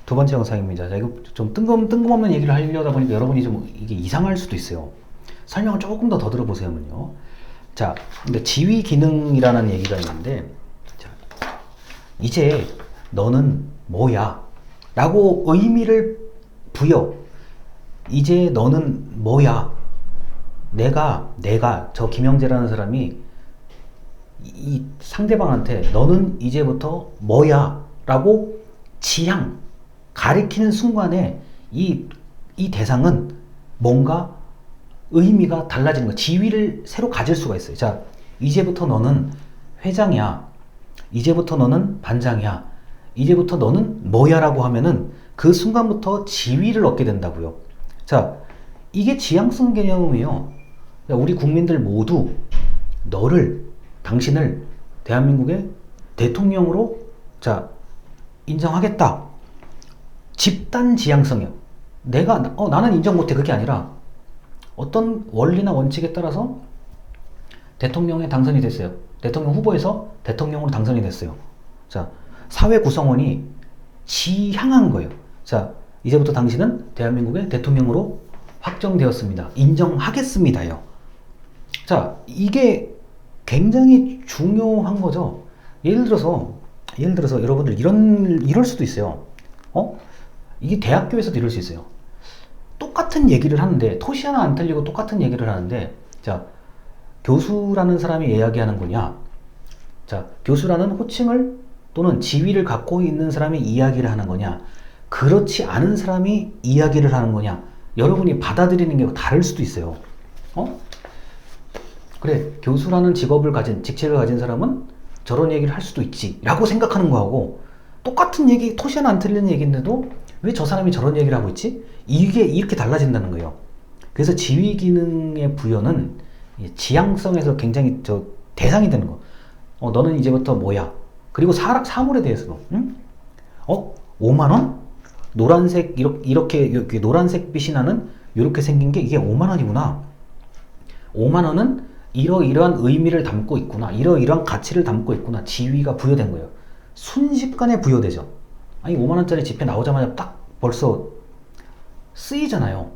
두 번째 영상입니다. 자, 이거 좀 뜬금없는 얘기를 하려다 보니까 여러분이 좀 이게 이상할 수도 있어요. 설명을 조금 더 들어보세요면요. 자, 근데 지위 기능이라는 얘기가 있는데, 자, 이제 너는 뭐야? 라고 의미를 부여. 이제 너는 뭐야? 내가, 저 김영재라는 사람이 이 상대방한테 너는 이제부터 뭐야? 라고 지향, 가리키는 순간에 이 대상은 뭔가 의미가 달라지는 거, 지위를 새로 가질 수가 있어요. 자, 이제부터 너는 회장이야. 이제부터 너는 반장이야. 이제부터 너는 뭐야? 라고 하면은 그 순간부터 지위를 얻게 된다고요. 자, 이게 지향성 개념이에요. 우리 국민들 모두 당신을 대한민국의 대통령으로 자 인정하겠다. 집단 지향성이요. 나는 인정 못해. 그게 아니라 어떤 원리나 원칙에 따라서 대통령에 당선이 됐어요. 대통령 후보에서 대통령으로 당선이 됐어요. 자, 사회 구성원이 지향한 거예요. 자, 이제부터 당신은 대한민국의 대통령으로 확정되었습니다. 인정하겠습니다요. 자, 이게 굉장히 중요한 거죠. 예를 들어서 여러분들 이럴 수도 있어요. 이게 대학교에서도 이럴 수 있어요. 똑같은 얘기를 하는데, 토시 하나 안 틀리고 똑같은 얘기를 하는데, 자, 교수라는 사람이 이야기하는 거냐, 자, 교수라는 호칭을 또는 지위를 갖고 있는 사람이 이야기를 하는 거냐, 그렇지 않은 사람이 이야기를 하는 거냐, 여러분이 받아들이는 게 다를 수도 있어요. 그래, 교수라는 직책을 가진 사람은 저런 얘기를 할 수도 있지 라고 생각하는 거하고, 똑같은 얘기, 토시 하나 안 틀리는 얘기인데도 왜 저 사람이 저런 얘기를 하고 있지? 이게 이렇게 달라진다는 거예요. 그래서 지위 기능의 부여는 지향성에서 굉장히 대상이 되는 거. 너는 이제부터 뭐야? 그리고 사물에 대해서도, 응? 5만원? 노란색, 이렇게 노란색 빛이 나는 이렇게 생긴 게 이게 5만원이구나. 5만원은 이러이러한 의미를 담고 있구나. 이러이러한 가치를 담고 있구나. 지위가 부여된 거예요. 순식간에 부여되죠. 아니, 5만원짜리 지폐 나오자마자 딱 벌써 쓰이잖아요.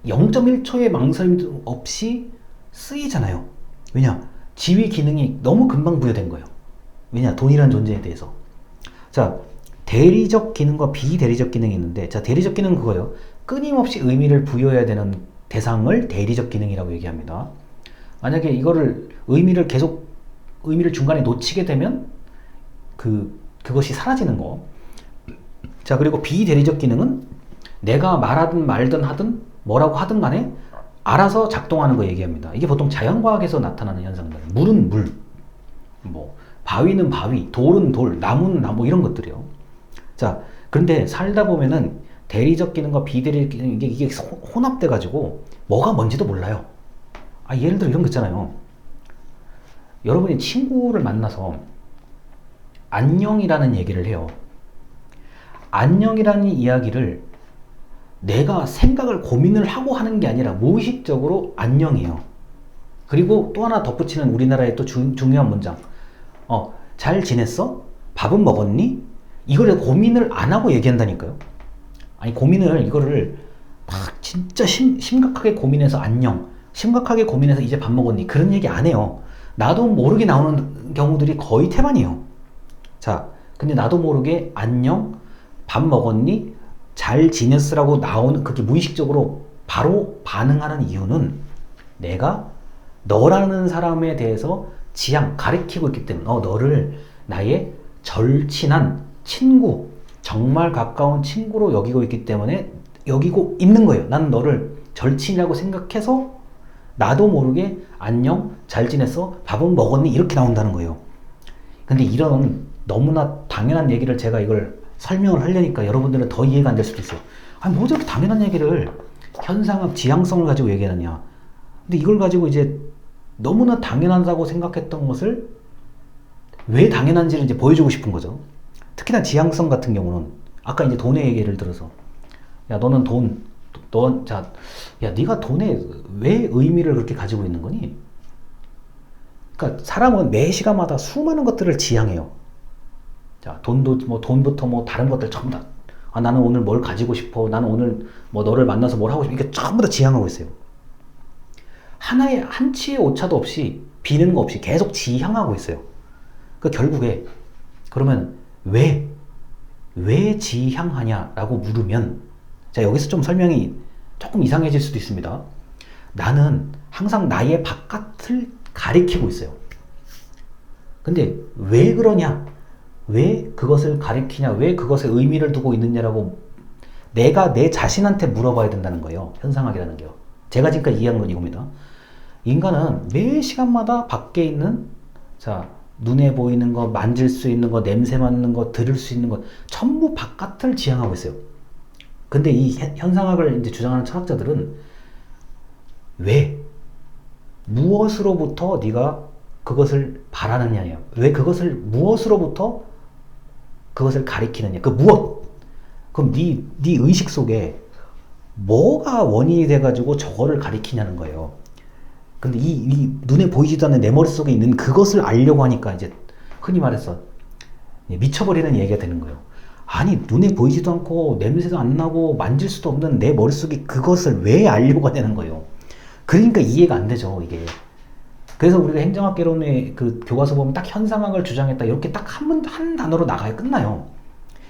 0.1초의 망설임 없이 쓰이잖아요. 왜냐? 지위 기능이 너무 금방 부여된 거예요. 왜냐? 돈이란 존재에 대해서. 자, 대리적 기능과 비대리적 기능이 있는데, 자, 대리적 기능은 그거예요. 끊임없이 의미를 부여해야 되는 대상을 대리적 기능이라고 얘기합니다. 만약에 의미를 중간에 놓치게 되면 그것이 사라지는 거. 자, 그리고 비대리적 기능은 내가 말하든 말든 하든 뭐라고 하든 간에 알아서 작동하는 거 얘기합니다. 이게 보통 자연과학에서 나타나는 현상들. 물은 물, 바위는 바위, 돌은 돌, 나무는 나무, 이런 것들이요. 자, 그런데 살다 보면은 대리적 기능과 비대리적 기능, 이게 혼합돼가지고 뭐가 뭔지도 몰라요. 예를 들어 이런 거 있잖아요. 여러분이 친구를 만나서 안녕이라는 얘기를 해요. 안녕이라는 이야기를 내가 고민을 하고 하는 게 아니라 무의식적으로 안녕이에요. 그리고 또 하나 덧붙이는 우리나라의 또 중요한 문장. 잘 지냈어? 밥은 먹었니? 이거를 고민을 안 하고 얘기한다니까요. 아니, 이거를 막 진짜 심각하게 고민해서 안녕, 심각하게 고민해서 이제 밥 먹었니? 그런 얘기 안 해요. 나도 모르게 나오는 경우들이 거의 태반이에요. 자, 근데 나도 모르게 안녕, 밥 먹었니? 잘 지냈으라고 나오는, 그렇게 무의식적으로 바로 반응하는 이유는 내가 너라는 사람에 대해서 가리키고 있기 때문에, 너를 나의 절친한 친구, 정말 가까운 친구로 여기고 있기 때문에 여기고 있는 거예요. 나는 너를 절친이라고 생각해서 나도 모르게 안녕, 잘 지냈어, 밥은 먹었니? 이렇게 나온다는 거예요. 근데 이런 너무나 당연한 얘기를 제가 이걸 설명을 하려니까 여러분들은 더 이해가 안 될 수도 있어요. 뭐 저렇게 당연한 얘기를 현상학 지향성을 가지고 얘기하느냐. 근데 이걸 가지고 이제 너무나 당연하다고 생각했던 것을 왜 당연한지를 이제 보여주고 싶은 거죠. 특히나 지향성 같은 경우는 아까 이제 돈의 얘기를 들어서, 야, 너는 네가 돈에 왜 의미를 그렇게 가지고 있는 거니? 그러니까 사람은 매 시간마다 수많은 것들을 지향해요. 자, 돈부터 다른 것들 전부 다 아, 나는 오늘 뭘 가지고 싶어. 나는 오늘 뭐 너를 만나서 뭘 하고 싶어. 이게 전부 다 지향하고 있어요. 하나의 한 치의 오차도 없이 비는 거 없이 계속 지향하고 있어요. 그 결국에 그러면 왜 지향하냐라고 물으면 자, 여기서 좀 설명이 조금 이상해질 수도 있습니다. 나는 항상 나의 바깥을 가리키고 있어요. 근데 왜 그러냐? 왜 그것을 가리키냐? 왜 그것에 의미를 두고 있느냐라고 내가 내 자신한테 물어봐야 된다는 거예요. 현상학이라는 게요. 제가 지금까지 이해한 건 이겁니다. 인간은 매 시간마다 밖에 있는 자 눈에 보이는 거, 만질 수 있는 거, 냄새 맡는 거, 들을 수 있는 거 전부 바깥을 지향하고 있어요. 근데 이 현상학을 이제 주장하는 철학자들은 왜 무엇으로부터 네가 그것을 바라느냐예요. 왜 그것을 무엇으로부터 그것을 가리키느냐. 그 무엇. 그럼 네 의식 속에 뭐가 원인이 돼가지고 저거를 가리키냐는 거예요. 근데 이 눈에 보이지도 않는 내 머릿속에 있는 그것을 알려고 하니까 이제 흔히 말해서 미쳐버리는 얘기가 되는 거예요. 아니, 눈에 보이지도 않고 냄새도 안 나고 만질 수도 없는 내 머릿속에 그것을 왜 알려고 하냐는 거예요. 그러니까 이해가 안 되죠, 이게. 그래서 우리가 행정학개론의 그 교과서 보면 딱 현상학을 주장했다 이렇게 딱 한 단어로 나가야 끝나요.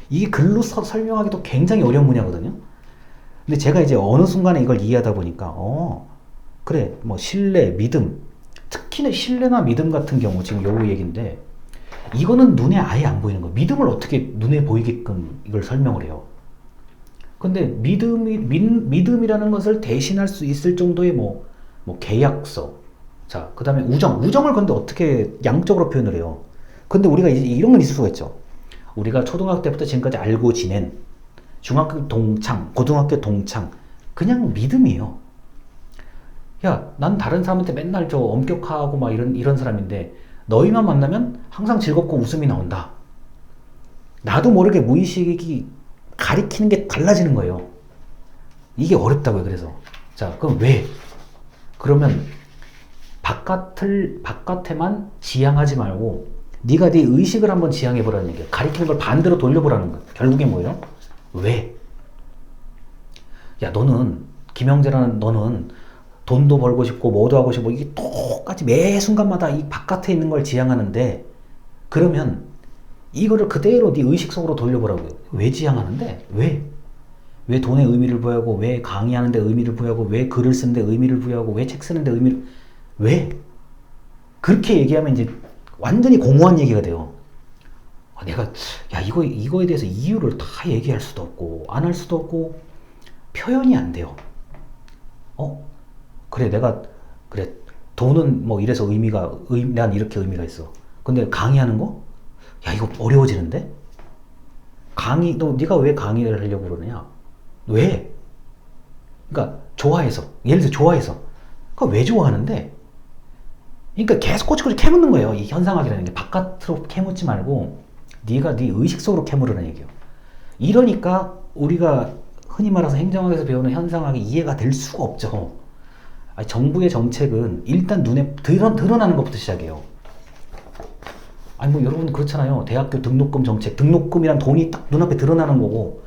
이게 글로 설명하기도 굉장히 어려운 분야거든요. 근데 제가 이제 어느 순간에 이걸 이해하다 보니까 그래, 뭐 신뢰, 믿음, 특히나 신뢰나 믿음 같은 경우 지금 요 얘기인데 이거는 눈에 아예 안 보이는 거. 믿음을 어떻게 눈에 보이게끔 이걸 설명을 해요. 근데 믿음이라는 것을 대신할 수 있을 정도의 뭐 계약서, 자, 그 다음에 우정을 근데 어떻게 양적으로 표현을 해요. 근데 우리가 이제 이런 건 있을 수가 있죠. 우리가 초등학교 때부터 지금까지 알고 지낸 중학교 동창, 고등학교 동창, 그냥 믿음이에요. 야, 난 다른 사람한테 맨날 저 엄격하고 막 이런 사람인데 너희만 만나면 항상 즐겁고 웃음이 나온다. 나도 모르게 무의식이 가리키는 게 달라지는 거예요. 이게 어렵다고요. 그래서 자, 그럼 왜? 그러면 바깥에만 지향하지 말고 네가 네 의식을 한번 지향해보라는 얘기야. 가리키는 걸 반대로 돌려보라는 거야. 결국에 뭐예요? 왜? 야, 김영재라는 너는 돈도 벌고 싶고 뭐도 하고 싶고 이게 똑같이 매 순간마다 이 바깥에 있는 걸 지향하는데 그러면 이거를 그대로 네 의식 속으로 돌려보라고요. 왜 지향하는데? 왜 돈에 의미를 부여하고 왜 강의하는데 의미를 부여하고 왜 글을 쓰는데 의미를 부여하고 왜 책 쓰는데 의미를 왜? 그렇게 얘기하면 이제 완전히 공허한 얘기가 돼요. 내가 이거에 대해서 이유를 다 얘기할 수도 없고 안 할 수도 없고 표현이 안 돼요. 그래 돈은 뭐 이래서 난 이렇게 의미가 있어. 근데 강의하는 거? 야, 이거 어려워지는데? 네가 왜 강의를 하려고 그러느냐? 왜? 그러니까 예를 들어 좋아해서. 그러니까 왜 좋아하는데? 그러니까 계속 꼬치꼬치 캐묻는 거예요. 이 현상학이라는 게 바깥으로 캐묻지 말고 네가 네 의식 속으로 캐물으라는 얘기예요. 이러니까 우리가 흔히 말해서 행정학에서 배우는 현상학이 이해가 될 수가 없죠. 정부의 정책은 일단 눈에 드러나는 것부터 시작해요. 여러분 그렇잖아요. 대학교 등록금 정책, 등록금이란 돈이 딱 눈앞에 드러나는 거고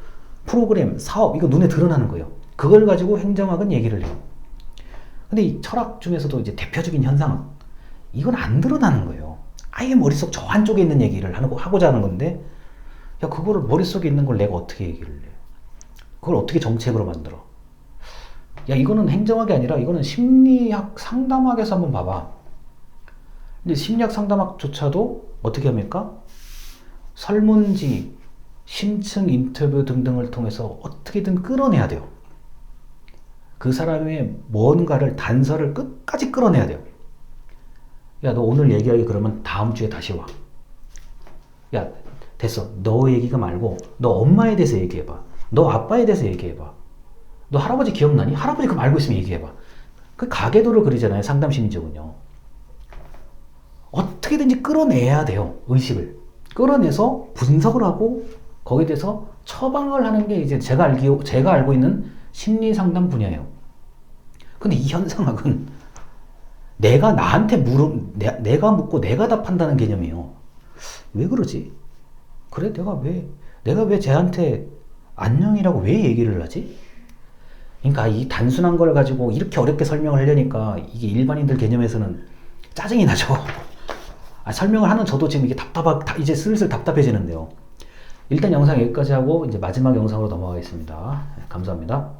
프로그램, 사업 이거 눈에 드러나는 거예요. 그걸 가지고 행정학은 얘기를 해요. 근데 이 철학 중에서도 이제 대표적인 현상학 이건 안 드러나는 거예요. 아예 머릿속 저 한쪽에 있는 얘기를 하고자 하는 건데 야, 그거를 머릿속에 있는 걸 내가 어떻게 얘기를 해? 그걸 어떻게 정책으로 만들어? 야, 이거는 행정학이 아니라 이거는 심리학 상담학에서 한번 봐봐. 근데 심리학 상담학조차도 어떻게 합니까? 설문지, 심층 인터뷰 등등을 통해서 어떻게든 끌어내야 돼요. 그 사람의 뭔가를 단서를 끝까지 끌어내야 돼요. 야, 너 오늘 얘기하기 그러면 다음 주에 다시 와. 야, 됐어. 너 얘기가 말고 너 엄마에 대해서 얘기해봐. 너 아빠에 대해서 얘기해봐. 너 할아버지 기억나니? 할아버지 그거 알고 있으면 얘기해봐. 그 가계도를 그리잖아요. 상담심리적은요. 어떻게든지 끌어내야 돼요. 의식을. 끌어내서 분석을 하고 거기에 대해서 처방을 하는 게 이제 제가 알고 있는 심리상담 분야예요. 근데 이 현상학은 내가 내가 묻고 내가 답한다는 개념이에요. 왜 그러지? 그래, 내가 왜 쟤한테 안녕이라고 왜 얘기를 하지? 그러니까 이 단순한 걸 가지고 이렇게 어렵게 설명을 하려니까 이게 일반인들 개념에서는 짜증이 나죠. 설명을 하는 저도 지금 이게 이제 슬슬 답답해지는데요. 일단 영상 여기까지 하고 이제 마지막 영상으로 넘어가겠습니다. 감사합니다.